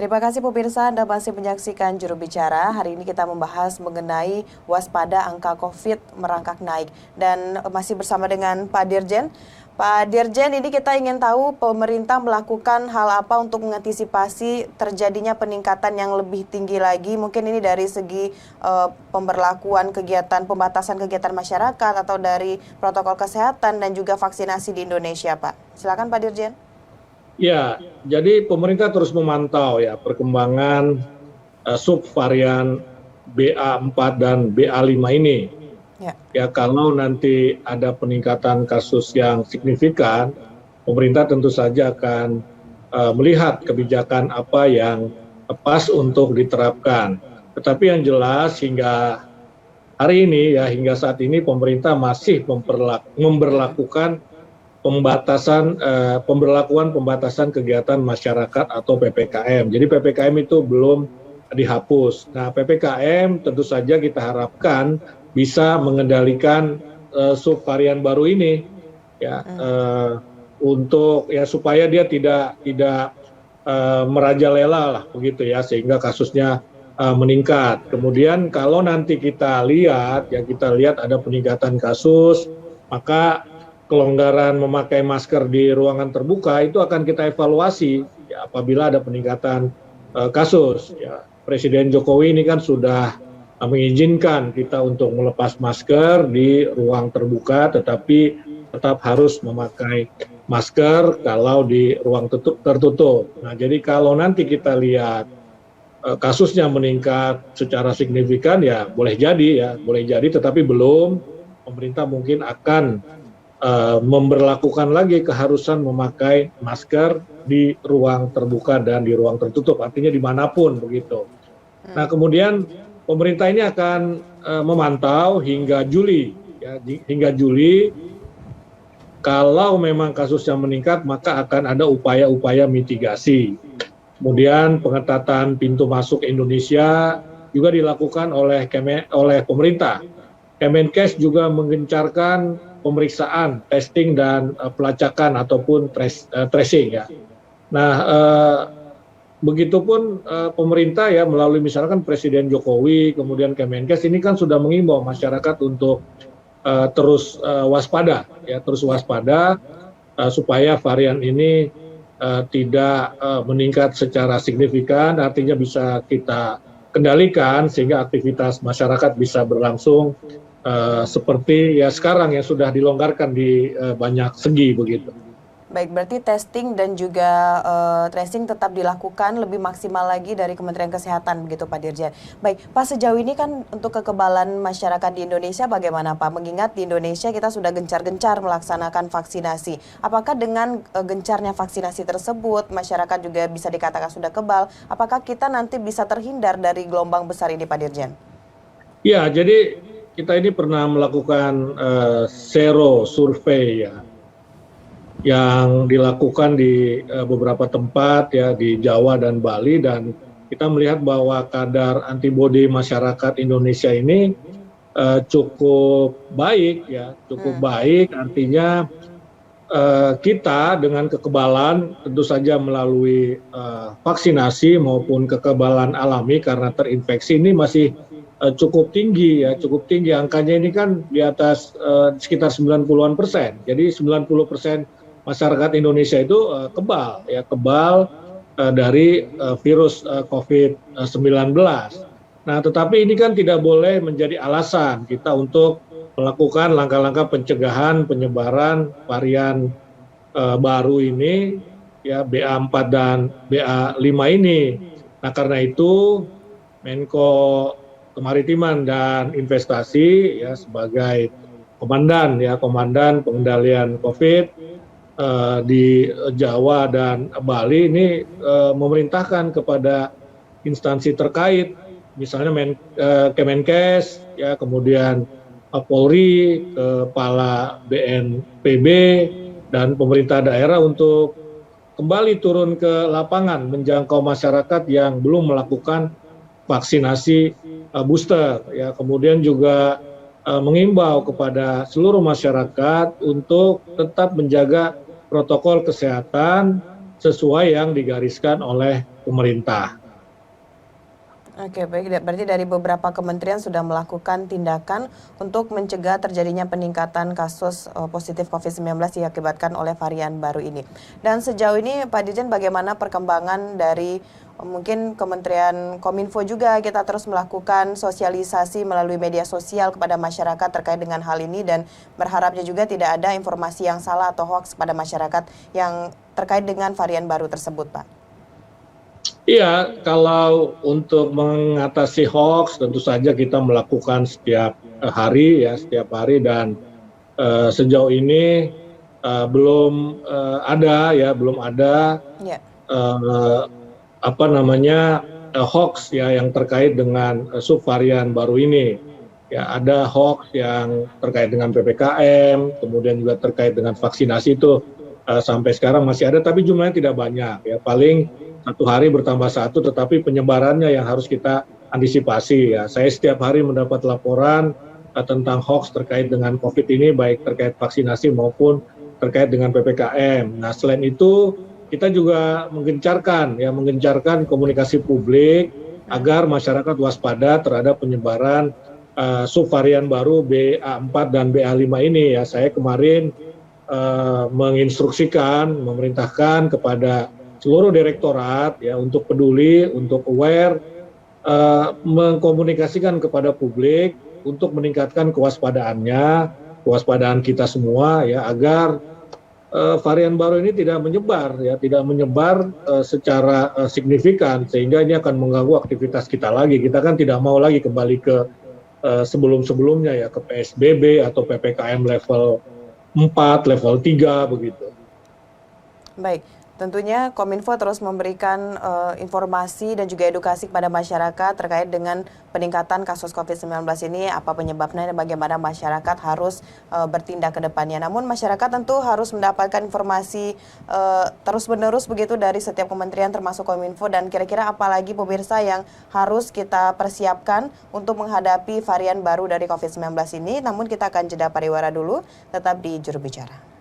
Terima kasih pemirsa, Anda masih menyaksikan Juru Bicara. Hari ini kita membahas mengenai waspada angka COVID merangkak naik. Dan masih bersama dengan Pak Dirjen. Pak Dirjen, ini kita ingin tahu pemerintah melakukan hal apa untuk mengantisipasi terjadinya peningkatan yang lebih tinggi lagi. Mungkin ini dari segi pemberlakuan kegiatan, pembatasan kegiatan masyarakat atau dari protokol kesehatan dan juga vaksinasi di Indonesia, Pak. Silakan Pak Dirjen. Ya, jadi pemerintah terus memantau ya perkembangan subvarian BA4 dan BA5 ini. Ya, kalau nanti ada peningkatan kasus yang signifikan, pemerintah tentu saja akan melihat kebijakan apa yang pas untuk diterapkan. Tetapi yang jelas hingga hari ini ya, hingga saat ini pemerintah masih memberlakukan pemberlakuan pembatasan kegiatan masyarakat atau PPKM. Jadi PPKM itu belum dihapus. Nah, PPKM tentu saja kita harapkan bisa mengendalikan subvarian baru ini ya, untuk ya supaya dia tidak merajalela lah begitu ya, sehingga kasusnya meningkat. Kemudian kalau nanti kita lihat ada peningkatan kasus, maka kelonggaran memakai masker di ruangan terbuka itu akan kita evaluasi ya, apabila ada peningkatan kasus. Ya, Presiden Jokowi ini kan sudah mengizinkan kita untuk melepas masker di ruang terbuka, tetapi tetap harus memakai masker kalau di ruang tertutup. Nah, jadi kalau nanti kita lihat kasusnya meningkat secara signifikan ya boleh jadi, tetapi belum, pemerintah mungkin akan memberlakukan lagi keharusan memakai masker di ruang terbuka dan di ruang tertutup, artinya dimanapun begitu. Nah, kemudian pemerintah ini akan memantau hingga Juli, ya, hingga Juli. Kalau memang kasusnya meningkat, maka akan ada upaya-upaya mitigasi. Kemudian pengetatan pintu masuk Indonesia juga dilakukan oleh pemerintah. Kemenkes juga menggencarkan pemeriksaan, testing dan pelacakan ataupun tracing ya. Nah, begitupun pemerintah ya melalui misalkan Presiden Jokowi, kemudian Kemenkes ini kan sudah mengimbau masyarakat untuk terus waspada supaya varian ini tidak meningkat secara signifikan, artinya bisa kita kendalikan sehingga aktivitas masyarakat bisa berlangsung seperti ya sekarang yang sudah dilonggarkan di banyak segi begitu. Baik, berarti testing dan juga tracing tetap dilakukan lebih maksimal lagi dari Kementerian Kesehatan begitu Pak Dirjen. Baik, Pak, sejauh ini kan untuk kekebalan masyarakat di Indonesia bagaimana Pak? Mengingat di Indonesia kita sudah gencar-gencar melaksanakan vaksinasi. Apakah dengan gencarnya vaksinasi tersebut masyarakat juga bisa dikatakan sudah kebal? Apakah kita nanti bisa terhindar dari gelombang besar ini Pak Dirjen? Ya, jadi kita ini pernah melakukan sero survei ya, yang dilakukan di beberapa tempat ya di Jawa dan Bali, dan kita melihat bahwa kadar antibodi masyarakat Indonesia ini cukup baik ya, baik, artinya kita dengan kekebalan tentu saja melalui vaksinasi maupun kekebalan alami karena terinfeksi ini masih cukup tinggi angkanya ini kan di atas sekitar 90-an%. Jadi 90% masyarakat Indonesia itu kebal dari virus COVID-19. Nah, tetapi ini kan tidak boleh menjadi alasan kita untuk melakukan langkah-langkah pencegahan penyebaran varian baru ini ya, BA4 dan BA5 ini. Nah, karena itu Menko Kemaritiman dan Investasi ya sebagai komandan pengendalian COVID di Jawa dan Bali ini memerintahkan kepada instansi terkait, misalnya Kemenkes ya, kemudian Polri, Kepala BNPB dan pemerintah daerah untuk kembali turun ke lapangan menjangkau masyarakat yang belum melakukan vaksinasi booster ya, kemudian juga mengimbau kepada seluruh masyarakat untuk tetap menjaga protokol kesehatan sesuai yang digariskan oleh pemerintah. Oke, baik. Berarti dari beberapa kementerian sudah melakukan tindakan untuk mencegah terjadinya peningkatan kasus positif COVID-19 diakibatkan oleh varian baru ini. Dan sejauh ini Pak Dirjen, bagaimana perkembangan dari mungkin Kementerian Kominfo juga kita terus melakukan sosialisasi melalui media sosial kepada masyarakat terkait dengan hal ini dan berharapnya juga tidak ada informasi yang salah atau hoax pada masyarakat yang terkait dengan varian baru tersebut, Pak. Iya, kalau untuk mengatasi hoax tentu saja kita melakukan setiap hari ya, setiap hari dan sejauh ini belum ada Ya. eh, apa namanya hoax ya yang terkait dengan subvarian baru ini. Ya, ada hoax yang terkait dengan PPKM, kemudian juga terkait dengan vaksinasi itu sampai sekarang masih ada, tapi jumlahnya tidak banyak. Ya, paling satu hari bertambah satu, tetapi penyebarannya yang harus kita antisipasi. Ya, saya setiap hari mendapat laporan tentang hoax terkait dengan COVID ini, baik terkait vaksinasi maupun terkait dengan PPKM. Nah, selain itu kita juga menggencarkan komunikasi publik agar masyarakat waspada terhadap penyebaran subvarian baru BA4 dan BA5 ini. Ya, saya kemarin memerintahkan kepada seluruh direktorat ya untuk peduli, untuk aware, mengkomunikasikan kepada publik untuk meningkatkan kewaspadaan kita semua ya agar varian baru ini tidak menyebar secara signifikan sehingga ini akan mengganggu aktivitas kita lagi. Kita kan tidak mau lagi kembali ke sebelum-sebelumnya ya, ke PSBB atau PPKM level 4, level 3 begitu. Baik, tentunya Kominfo terus memberikan informasi dan juga edukasi kepada masyarakat terkait dengan peningkatan kasus COVID-19 ini, apa penyebabnya dan bagaimana masyarakat harus bertindak ke depannya. Namun masyarakat tentu harus mendapatkan informasi terus-menerus begitu dari setiap kementerian termasuk Kominfo, dan kira-kira apa lagi pemirsa yang harus kita persiapkan untuk menghadapi varian baru dari COVID-19 ini. Namun kita akan jeda pariwara dulu, tetap di Juru Bicara.